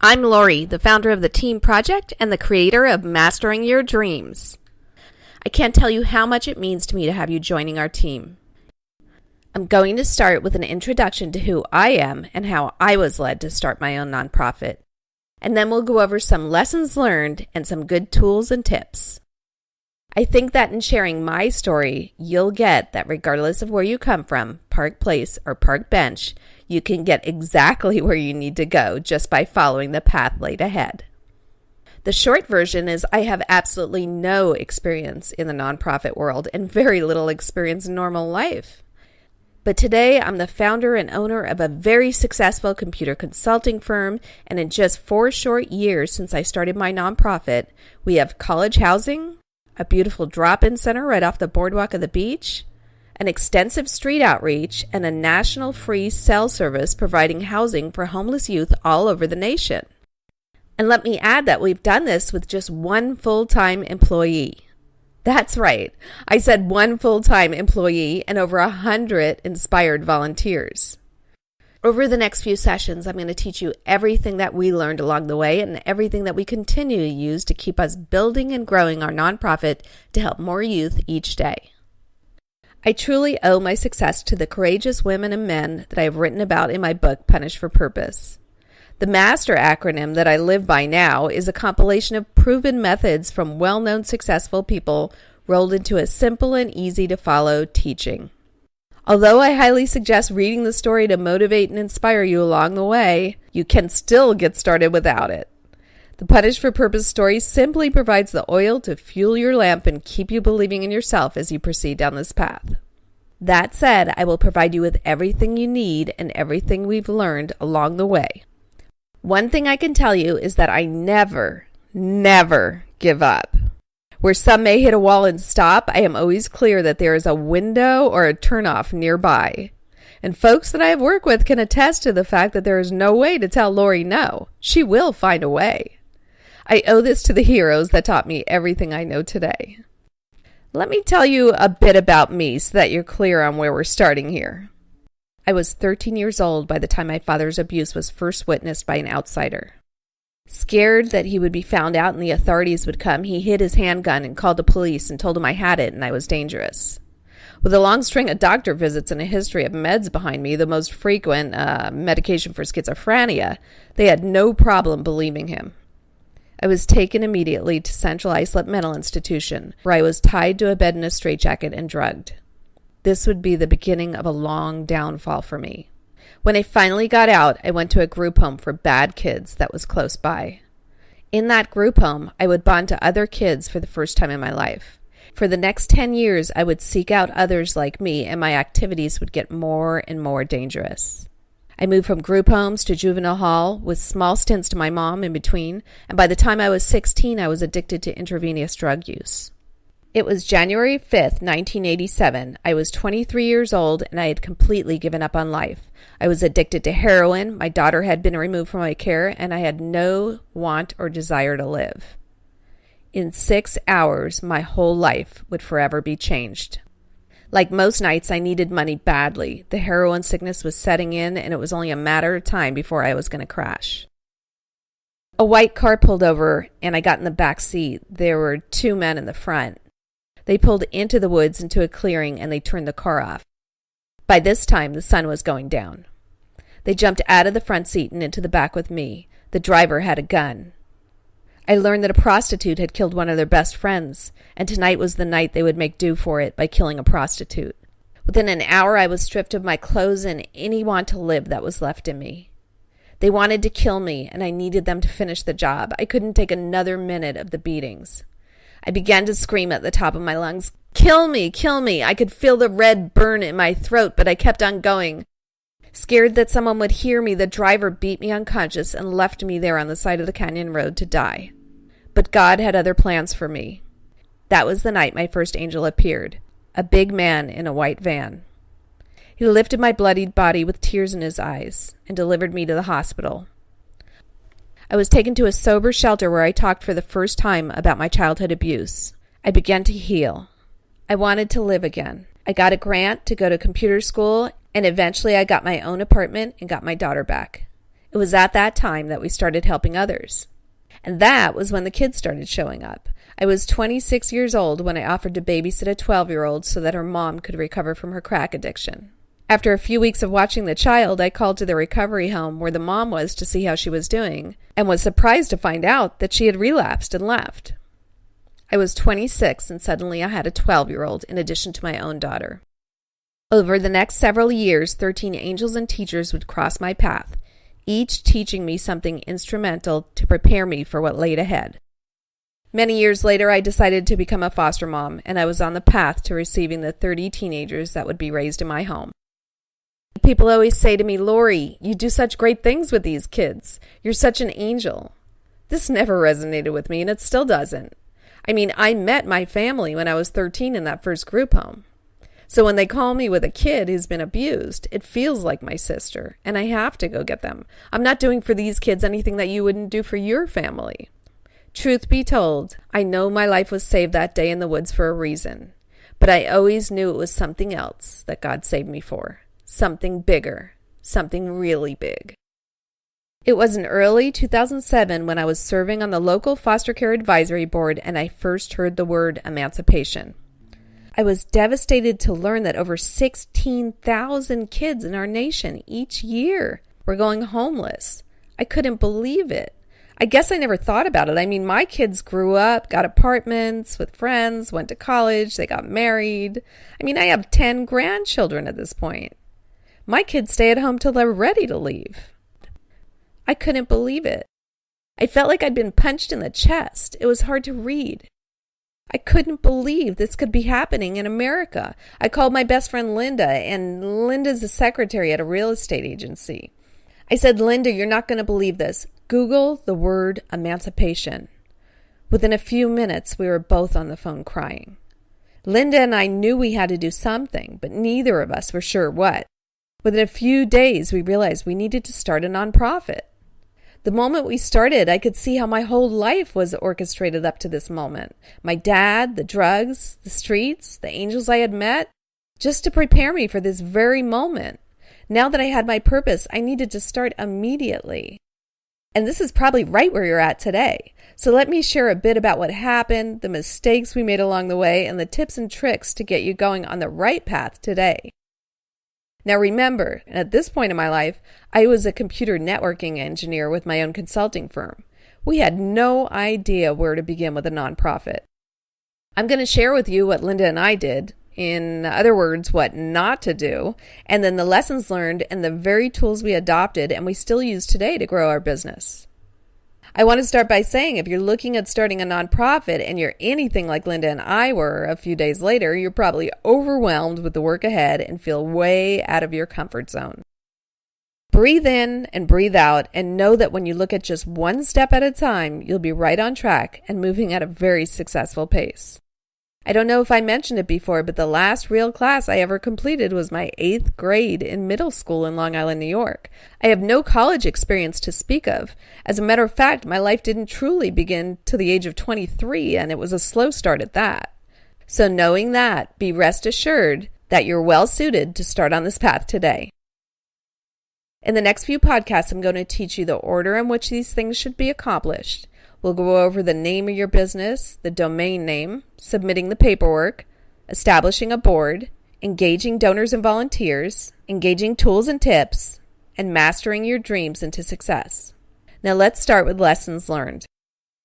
I'm Lauri, the founder of the Team Project and the creator of Mastering Your Dreams. I can't tell you how much it means to me to have you joining our team. I'm going to start with an introduction to who I am and how I was led to start my own nonprofit. And then we'll go over some lessons learned and some good tools and tips. I think that in sharing my story, you'll get that regardless of where you come from, Park Place or Park Bench, you can get exactly where you need to go just by following the path laid ahead. The short version is I have absolutely no experience in the nonprofit world and very little experience in normal life. But today I'm the founder and owner of a very successful computer consulting firm, and in just 4 short years since I started my nonprofit, we have college housing, a beautiful drop-in center right off the boardwalk of the beach, an extensive street outreach, and a national free cell service providing housing for homeless youth all over the nation. And let me add that we've done this with just one full-time employee. That's right, I said one full-time employee and over 100 inspired volunteers. Over the next few sessions, I'm going to teach you everything that we learned along the way and everything that we continue to use to keep us building and growing our nonprofit to help more youth each day. I truly owe my success to the courageous women and men that I have written about in my book, Punished for Purpose. The MASTER acronym that I live by now is a compilation of proven methods from well-known successful people rolled into a simple and easy-to-follow teaching. Although I highly suggest reading the story to motivate and inspire you along the way, you can still get started without it. The Punished for Purpose story simply provides the oil to fuel your lamp and keep you believing in yourself as you proceed down this path. That said, I will provide you with everything you need and everything we've learned along the way. One thing I can tell you is that I never give up. Where some may hit a wall and stop, I am always clear that there is a window or a turnoff nearby. And folks that I have worked with can attest to the fact that there is no way to tell Lauri no. She will find a way. I owe this to the heroes that taught me everything I know today. Let me tell you a bit about me so that you're clear on where we're starting here. I was 13 years old by the time my father's abuse was first witnessed by an outsider. Scared that he would be found out and the authorities would come, he hid his handgun and called the police and told them I had it and I was dangerous. With a long string of doctor visits and a history of meds behind me, the most frequent medication for schizophrenia, they had no problem believing him. I was taken immediately to Central Islip Mental Institution, where I was tied to a bed in a straitjacket and drugged. This would be the beginning of a long downfall for me. When I finally got out, I went to a group home for bad kids that was close by. In that group home, I would bond to other kids for the first time in my life. For the next 10 years, I would seek out others like me, and my activities would get more and more dangerous. I moved from group homes to juvenile hall with small stints to my mom in between, and by the time I was 16, I was addicted to intravenous drug use. It was January 5th, 1987. I was 23 years old, and I had completely given up on life. I was addicted to heroin, my daughter had been removed from my care, and I had no want or desire to live. In 6 hours, my whole life would forever be changed. Like most nights, I needed money badly. The heroin sickness was setting in, and it was only a matter of time before I was going to crash. A white car pulled over, and I got in the back seat. There were 2 men in the front. They pulled into the woods into a clearing, and they turned the car off. By this time, the sun was going down. They jumped out of the front seat and into the back with me. The driver had a gun. I learned that a prostitute had killed one of their best friends, and tonight was the night they would make do for it by killing a prostitute. Within an hour, I was stripped of my clothes and any want to live that was left in me. They wanted to kill me, and I needed them to finish the job. I couldn't take another minute of the beatings. I began to scream at the top of my lungs, "Kill me, kill me!" I could feel the red burn in my throat, but I kept on going. Scared that someone would hear me, the driver beat me unconscious and left me there on the side of the canyon road to die. But God had other plans for me. That was the night my first angel appeared, a big man in a white van. He lifted my bloodied body with tears in his eyes and delivered me to the hospital. I was taken to a sober shelter where I talked for the first time about my childhood abuse. I began to heal. I wanted to live again. I got a grant to go to computer school, and eventually I got my own apartment and got my daughter back. It was at that time that we started helping others. And that was when the kids started showing up. I was 26 years old when I offered to babysit a 12-year-old so that her mom could recover from her crack addiction. After a few weeks of watching the child, I called to the recovery home where the mom was to see how she was doing, and was surprised to find out that she had relapsed and left. I was 26, and suddenly I had a 12-year-old in addition to my own daughter. Over the next several years, 13 angels and teachers would cross my path, each teaching me something instrumental to prepare me for what laid ahead. Many years later, I decided to become a foster mom, and I was on the path to receiving the 30 teenagers that would be raised in my home. People always say to me, "Lauri, you do such great things with these kids. You're such an angel." This never resonated with me, and it still doesn't. I mean, I met my family when I was 13 in that first group home. So when they call me with a kid who's been abused, it feels like my sister, and I have to go get them. I'm not doing for these kids anything that you wouldn't do for your family. Truth be told, I know my life was saved that day in the woods for a reason, but I always knew it was something else that God saved me for. Something bigger, something really big. It was in early 2007 when I was serving on the local foster care advisory board and I first heard the word emancipation. I was devastated to learn that over 16,000 kids in our nation each year were going homeless. I couldn't believe it. I guess I never thought about it. I mean, my kids grew up, got apartments with friends, went to college, they got married. I mean, I have 10 grandchildren at this point. My kids stay at home till they're ready to leave. I couldn't believe it. I felt like I'd been punched in the chest. It was hard to read. I couldn't believe this could be happening in America. I called my best friend Linda, and Linda's a secretary at a real estate agency. I said, "Linda, you're not going to believe this. Google the word emancipation." Within a few minutes, we were both on the phone crying. Linda and I knew we had to do something, but neither of us were sure what. Within a few days, we realized we needed to start a nonprofit. The moment we started, I could see how my whole life was orchestrated up to this moment. My dad, the drugs, the streets, the angels I had met, just to prepare me for this very moment. Now that I had my purpose, I needed to start immediately. And this is probably right where you're at today. So let me share a bit about what happened, the mistakes we made along the way, and the tips and tricks to get you going on the right path today. Now remember, at this point in my life, I was a computer networking engineer with my own consulting firm. We had no idea where to begin with a nonprofit. I'm going to share with you what Linda and I did, in other words, what not to do, and then the lessons learned and the very tools we adopted and we still use today to grow our business. I want to start by saying if you're looking at starting a nonprofit and you're anything like Linda and I were a few days later, you're probably overwhelmed with the work ahead and feel way out of your comfort zone. Breathe in and breathe out and know that when you look at just one step at a time, you'll be right on track and moving at a very successful pace. I don't know if I mentioned it before, but the last real class I ever completed was my 8th grade in middle school in Long Island, New York. I have no college experience to speak of. As a matter of fact, my life didn't truly begin till the age of 23, and it was a slow start at that. So knowing that, be rest assured that you're well suited to start on this path today. In the next few podcasts, I'm going to teach you the order in which these things should be accomplished. We'll go over the name of your business, the domain name, submitting the paperwork, establishing a board, engaging donors and volunteers, engaging tools and tips, and mastering your dreams into success. Now let's start with lessons learned.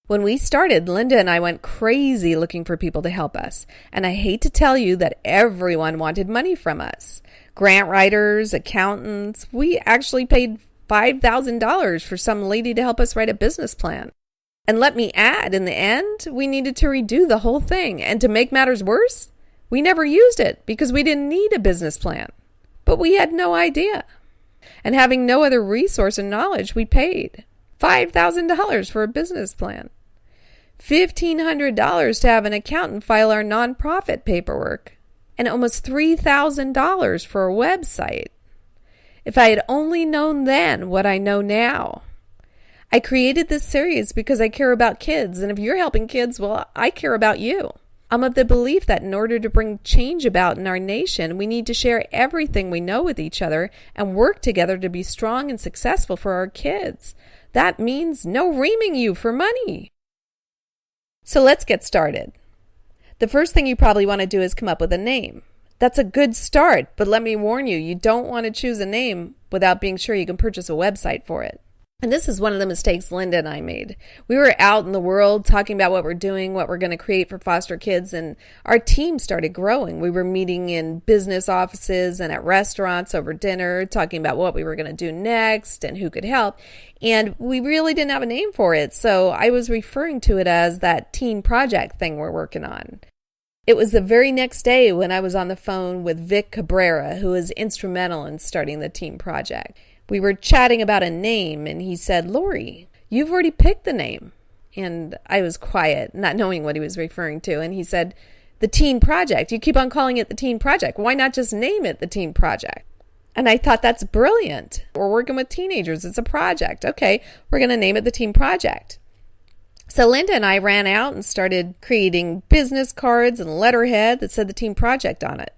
When we started, Linda and I went crazy looking for people to help us. And I hate to tell you that everyone wanted money from us. Grant writers, accountants, we actually paid $5,000 for some lady to help us write a business plan. And let me add, in the end, we needed to redo the whole thing. And to make matters worse, we never used it because we didn't need a business plan. But we had no idea. And having no other resource and knowledge, we paid $5,000 for a business plan. $1,500 to have an accountant file our nonprofit paperwork. And almost $3,000 for a website. If I had only known then what I know now. I created this series because I care about kids, and if you're helping kids, well, I care about you. I'm of the belief that in order to bring change about in our nation, we need to share everything we know with each other and work together to be strong and successful for our kids. That means no reaming you for money. So let's get started. The first thing you probably want to do is come up with a name. That's a good start, but let me warn you, you don't want to choose a name without being sure you can purchase a website for it. And this is one of the mistakes Linda and I made. We were out in the world talking about what we're doing, what we're going to create for foster kids, and our team started growing. We were meeting in business offices and at restaurants over dinner, talking about what we were going to do next and who could help. And we really didn't have a name for it, so I was referring to it as that teen project thing we're working on. It was the very next day when I was on the phone with Vic Cabrera, who was instrumental in starting the teen project. We were chatting about a name, and he said, "Lauri, you've already picked the name." And I was quiet, not knowing what he was referring to. And he said, "The Teen Project. You keep on calling it the Teen Project. Why not just name it the Teen Project?" And I thought, that's brilliant. We're working with teenagers. It's a project. Okay, we're going to name it the Teen Project. So Linda and I ran out and started creating business cards and letterhead that said the Teen Project on it.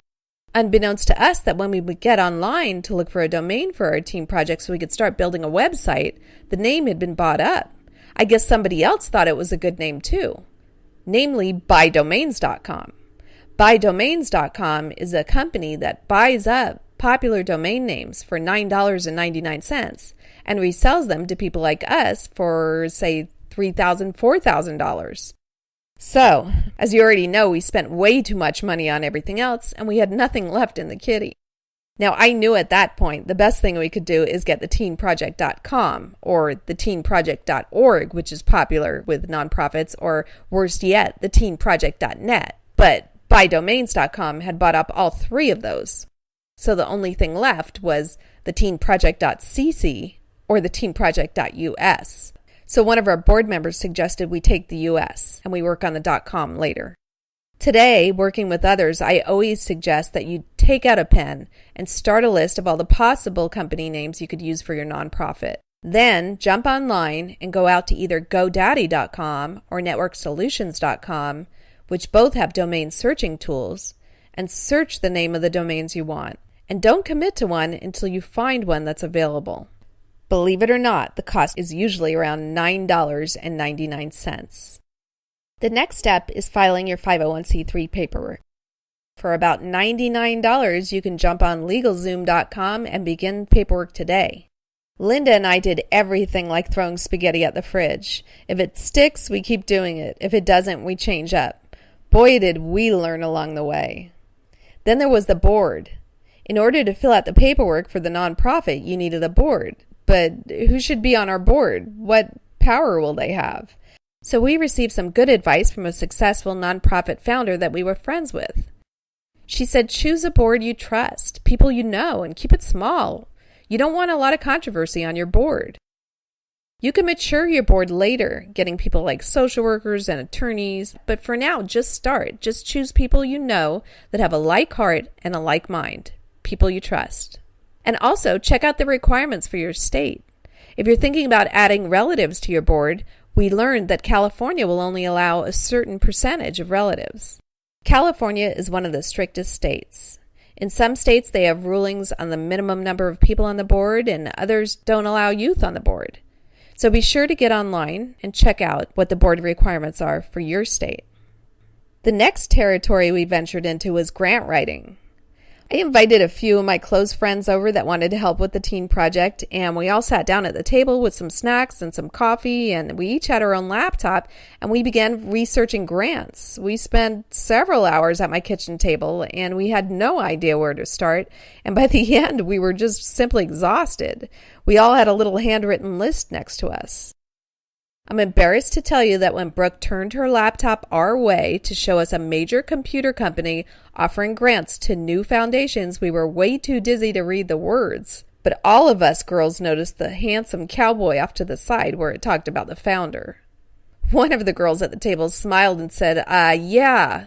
Unbeknownst to us, that when we would get online to look for a domain for our team project so we could start building a website, the name had been bought up. I guess somebody else thought it was a good name too, namely buydomains.com. Buydomains.com is a company that buys up popular domain names for $9.99 and resells them to people like us for, say, $3,000, $4,000. So, as you already know, we spent way too much money on everything else, and we had nothing left in the kitty. Now, I knew at that point the best thing we could do is get the teenproject.com or the teenproject.org, which is popular with nonprofits, or worst yet, the teenproject.net. But buydomains.com had bought up all three of those. So the only thing left was the teenproject.cc or the teenproject.us. So one of our board members suggested we take the US and we work on the .com later. Today, working with others, I always suggest that you take out a pen and start a list of all the possible company names you could use for your nonprofit. Then jump online and go out to either GoDaddy.com or NetworkSolutions.com, which both have domain searching tools, and search the name of the domains you want. And don't commit to one until you find one that's available. Believe it or not, the cost is usually around $9.99. The next step is filing your 501c3 paperwork. For about $99, you can jump on LegalZoom.com and begin paperwork today. Linda and I did everything like throwing spaghetti at the fridge. If it sticks, we keep doing it. If it doesn't, we change up. Boy, did we learn along the way. Then there was the board. In order to fill out the paperwork for the nonprofit, you needed a board. But who should be on our board? What power will they have? So we received some good advice from a successful nonprofit founder that we were friends with. She said, choose a board you trust, people you know, and keep it small. You don't want a lot of controversy on your board. You can mature your board later, getting people like social workers and attorneys, but for now, just start. Just choose people you know that have a like heart and a like mind, people you trust. And also, check out the requirements for your state. If you're thinking about adding relatives to your board, we learned that California will only allow a certain percentage of relatives. California is one of the strictest states. In some states, they have rulings on the minimum number of people on the board, and others don't allow youth on the board. So be sure to get online and check out what the board requirements are for your state. The next territory we ventured into was grant writing. I invited a few of my close friends over that wanted to help with the teen project, and we all sat down at the table with some snacks and some coffee, and we each had our own laptop, and we began researching grants. We spent several hours at my kitchen table, and we had no idea where to start, and by the end, we were just simply exhausted. We all had a little handwritten list next to us. I'm embarrassed to tell you that when Brooke turned her laptop our way to show us a major computer company offering grants to new foundations, we were way too dizzy to read the words. But all of us girls noticed the handsome cowboy off to the side where it talked about the founder. One of the girls at the table smiled and said, yeah,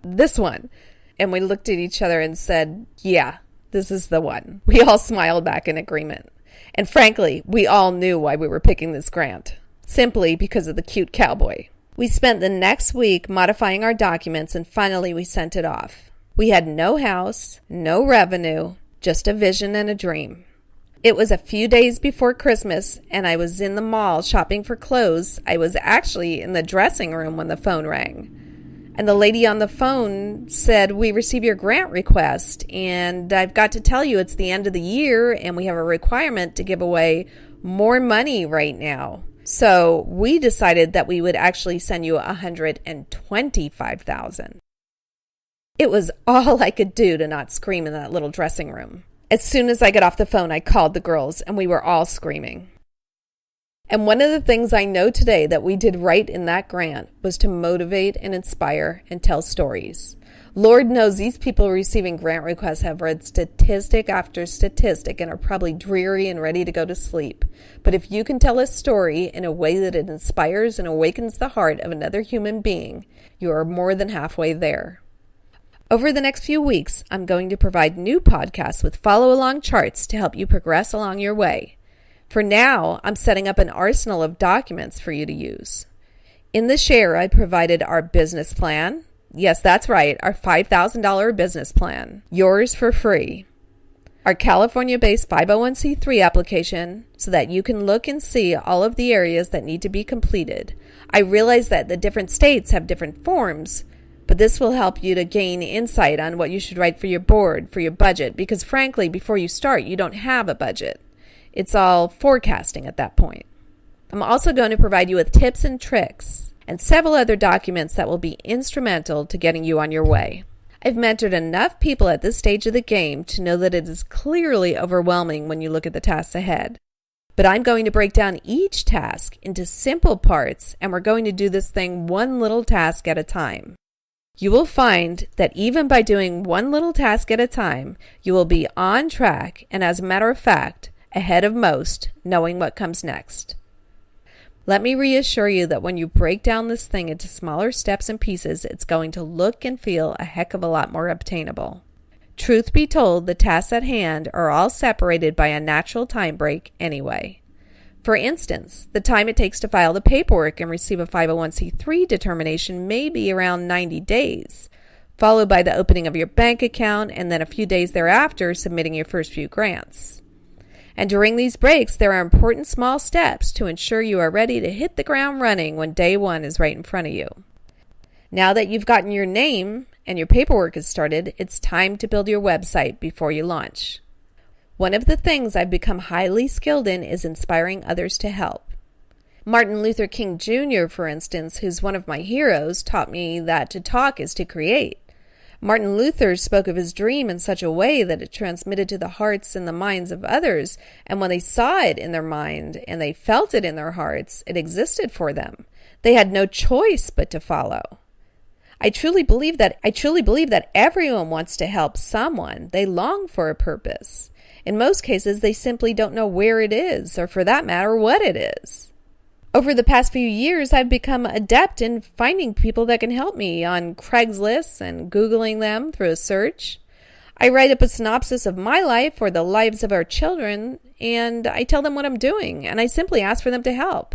this one. And we looked at each other and said, yeah, this is the one. We all smiled back in agreement. And frankly, we all knew why we were picking this grant. Simply because of the cute cowboy. We spent the next week modifying our documents, and finally we sent it off. We had no house, no revenue, just a vision and a dream. It was a few days before Christmas, and I was in the mall shopping for clothes. I was actually in the dressing room when the phone rang. And the lady on the phone said, "We received your grant request, and I've got to tell you it's the end of the year, and we have a requirement to give away more money right now. So we decided that we would actually send you $125,000. It was all I could do to not scream in that little dressing room. As soon as I got off the phone, I called the girls, and we were all screaming. And one of the things I know today that we did right in that grant was to motivate and inspire and tell stories. Lord knows these people receiving grant requests have read statistic after statistic and are probably dreary and ready to go to sleep. But if you can tell a story in a way that it inspires and awakens the heart of another human being, you are more than halfway there. Over the next few weeks, I'm going to provide new podcasts with follow-along charts to help you progress along your way. For now, I'm setting up an arsenal of documents for you to use. In the share, I provided our business plan. Yes, that's right, our $5,000 business plan. Yours for free. Our California-based 501c3 application so that you can look and see all of the areas that need to be completed. I realize that the different states have different forms, but this will help you to gain insight on what you should write for your board, for your budget, because frankly, before you start, you don't have a budget. It's all forecasting at that point. I'm also going to provide you with tips and tricks and several other documents that will be instrumental to getting you on your way. I've mentored enough people at this stage of the game to know that it is clearly overwhelming when you look at the tasks ahead. But I'm going to break down each task into simple parts, and we're going to do this thing one little task at a time. You will find that even by doing one little task at a time, you will be on track and, as a matter of fact, ahead of most, knowing what comes next. Let me reassure you that when you break down this thing into smaller steps and pieces, it's going to look and feel a heck of a lot more obtainable. Truth be told, the tasks at hand are all separated by a natural time break anyway. For instance, the time it takes to file the paperwork and receive a 501c3 determination may be around 90 days, followed by the opening of your bank account and then a few days thereafter submitting your first few grants. And during these breaks, there are important small steps to ensure you are ready to hit the ground running when day one is right in front of you. Now that you've gotten your name and your paperwork is started, it's time to build your website before you launch. One of the things I've become highly skilled in is inspiring others to help. Martin Luther King Jr., for instance, who's one of my heroes, taught me that to talk is to create. Martin Luther spoke of his dream in such a way that it transmitted to the hearts and the minds of others, and when they saw it in their mind and they felt it in their hearts, it existed for them. They had no choice but to follow. I truly believe that everyone wants to help someone. They long for a purpose. In most cases, they simply don't know where it is, or for that matter, what it is. Over the past few years, I've become adept in finding people that can help me on Craigslist and Googling them through a search. I write up a synopsis of my life or the lives of our children, and I tell them what I'm doing, and I simply ask for them to help.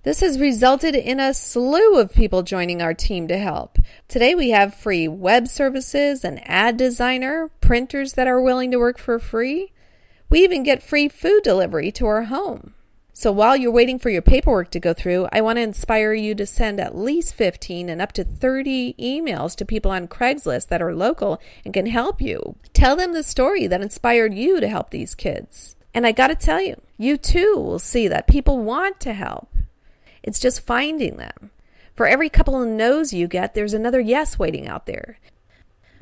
This has resulted in a slew of people joining our team to help. Today we have free web services, an ad designer, printers that are willing to work for free. We even get free food delivery to our home. So while you're waiting for your paperwork to go through, I want to inspire you to send at least 15 and up to 30 emails to people on Craigslist that are local and can help you. Tell them the story that inspired you to help these kids. And I got to tell you, you too will see that people want to help. It's just finding them. For every couple of no's you get, there's another yes waiting out there.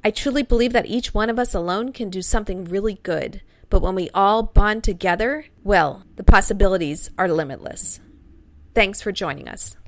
I truly believe that each one of us alone can do something really good. But when we all bond together, well, the possibilities are limitless. Thanks for joining us.